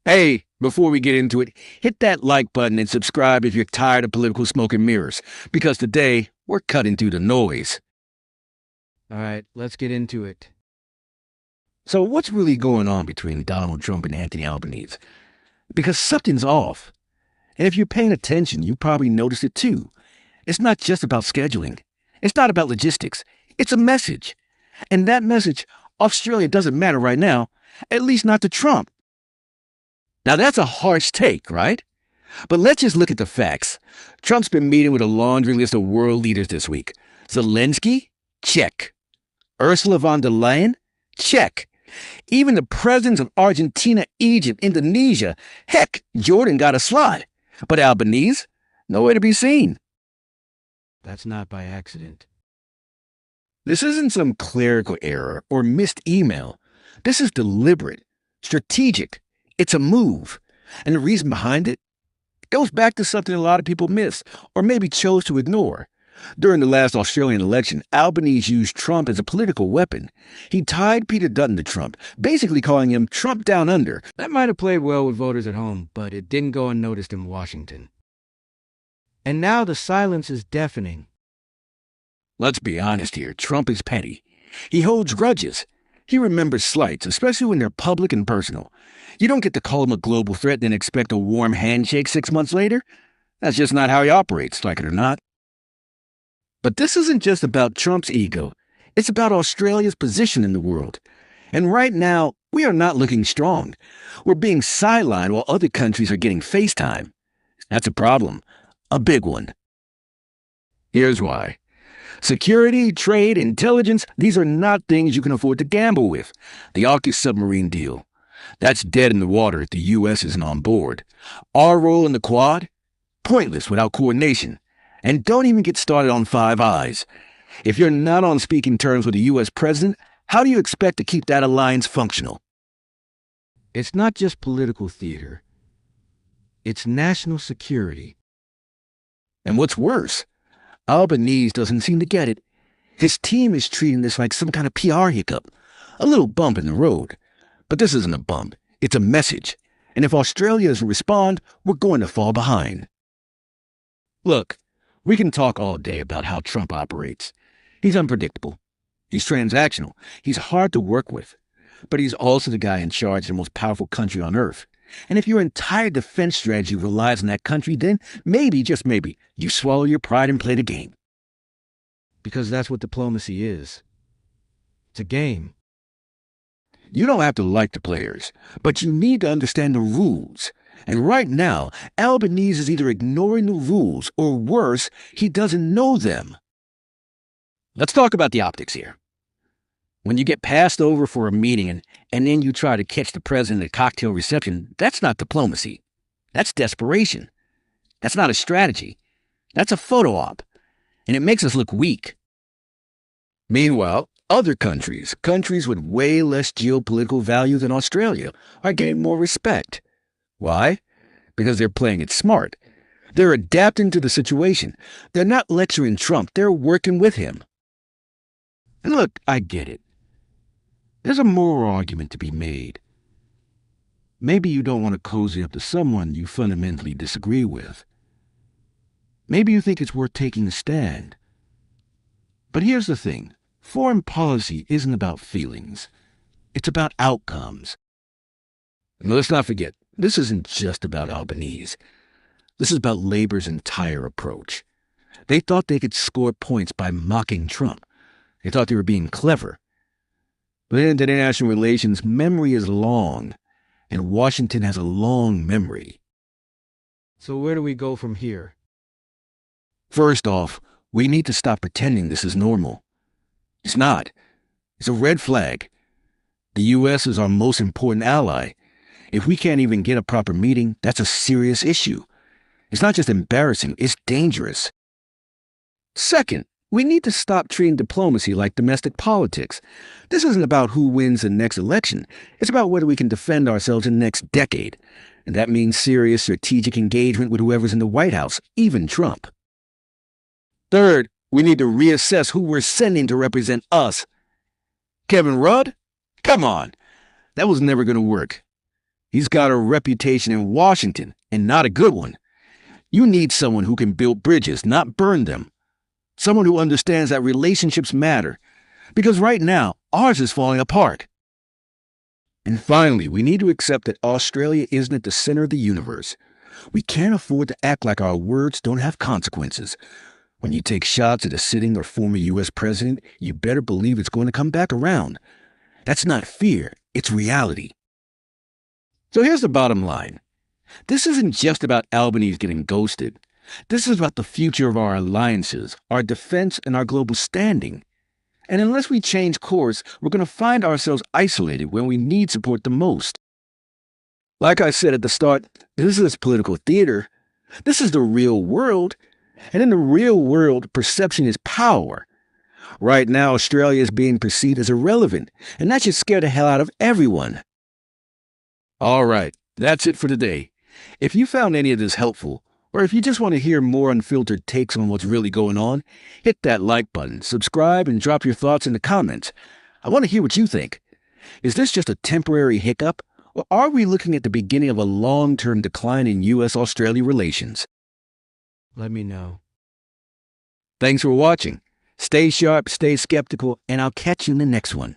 Hey, before we get into it, hit that like button and subscribe if you're tired of political smoke and mirrors, because today we're cutting through the noise. All right, let's get into it. So what's really going on between Donald Trump and Anthony Albanese? Because something's off. And if you're paying attention, you probably noticed it too. It's not just about scheduling. It's not about logistics. It's a message. And that message, Australia doesn't matter right now, at least not to Trump. Now that's a harsh take, right? But let's just look at the facts. Trump's been meeting with a laundry list of world leaders this week. Zelensky? Check. Ursula von der Leyen? Check. Even the presidents of Argentina, Egypt, Indonesia, heck, Jordan got a slot. But Albanese? Nowhere to be seen. That's not by accident. This isn't some clerical error or missed email. This is deliberate, strategic. It's a move. And the reason behind it goes back to something a lot of people miss or maybe chose to ignore. During the last Australian election, Albanese used Trump as a political weapon. He tied Peter Dutton to Trump, basically calling him Trump down under. That might have played well with voters at home, but it didn't go unnoticed in Washington. And now the silence is deafening. Let's be honest here, Trump is petty. He holds grudges. He remembers slights, especially when they're public and personal. You don't get to call him a global threat and expect a warm handshake 6 months later. That's just not how he operates, like it or not. But this isn't just about Trump's ego. It's about Australia's position in the world. And right now, we are not looking strong. We're being sidelined while other countries are getting FaceTime. That's a problem. A big one. Here's why. Security, trade, intelligence, these are not things you can afford to gamble with. The AUKUS submarine deal. That's dead in the water if the U.S. isn't on board. Our role in the Quad? Pointless without coordination. And don't even get started on Five Eyes. If you're not on speaking terms with the U.S. president, how do you expect to keep that alliance functional? It's not just political theater. It's national security. And what's worse, Albanese doesn't seem to get it. His team is treating this like some kind of PR hiccup, a little bump in the road. But this isn't a bump, it's a message. And if Australia doesn't respond, we're going to fall behind. Look, we can talk all day about how Trump operates. He's unpredictable. He's transactional. He's hard to work with. But he's also the guy in charge of the most powerful country on earth. And if your entire defense strategy relies on that country, then maybe, just maybe, you swallow your pride and play the game. Because that's what diplomacy is. It's a game. You don't have to like the players, but you need to understand the rules. And right now, Albanese is either ignoring the rules, or worse, he doesn't know them. Let's talk about the optics here. When you get passed over for a meeting and then you try to catch the president at a cocktail reception, that's not diplomacy. That's desperation. That's not a strategy. That's a photo op. And it makes us look weak. Meanwhile, other countries with way less geopolitical value than Australia, are getting more respect. Why? Because they're playing it smart. They're adapting to the situation. They're not lecturing Trump. They're working with him. And look, I get it. There's a moral argument to be made. Maybe you don't want to cozy up to someone you fundamentally disagree with. Maybe you think it's worth taking a stand. But here's the thing. Foreign policy isn't about feelings. It's about outcomes. And let's not forget, this isn't just about Albanese. This is about Labor's entire approach. They thought they could score points by mocking Trump. They thought they were being clever. But in international relations, memory is long, and Washington has a long memory. So where do we go from here? First off, we need to stop pretending this is normal. It's not. It's a red flag. The U.S. is our most important ally. If we can't even get a proper meeting, that's a serious issue. It's not just embarrassing, it's dangerous. Second, we need to stop treating diplomacy like domestic politics. This isn't about who wins the next election. It's about whether we can defend ourselves in the next decade. And that means serious strategic engagement with whoever's in the White House, even Trump. Third, we need to reassess who we're sending to represent us. Kevin Rudd? Come on. That was never going to work. He's got a reputation in Washington, and not a good one. You need someone who can build bridges, not burn them. Someone who understands that relationships matter, because right now, ours is falling apart. And finally, we need to accept that Australia isn't at the center of the universe. We can't afford to act like our words don't have consequences. When you take shots at a sitting or former U.S. president, you better believe it's going to come back around. That's not fear, it's reality. So here's the bottom line. This isn't just about Albanese getting ghosted. This is about the future of our alliances, our defense, and our global standing. And unless we change course, we're going to find ourselves isolated when we need support the most. Like I said at the start, this is political theater. This is the real world. And in the real world, perception is power. Right now, Australia is being perceived as irrelevant, and that should scare the hell out of everyone. All right, that's it for today. If you found any of this helpful, or if you just want to hear more unfiltered takes on what's really going on, hit that like button, subscribe, and drop your thoughts in the comments. I want to hear what you think. Is this just a temporary hiccup, or are we looking at the beginning of a long-term decline in U.S.-Australia relations? Let me know. Thanks for watching. Stay sharp, stay skeptical, and I'll catch you in the next one.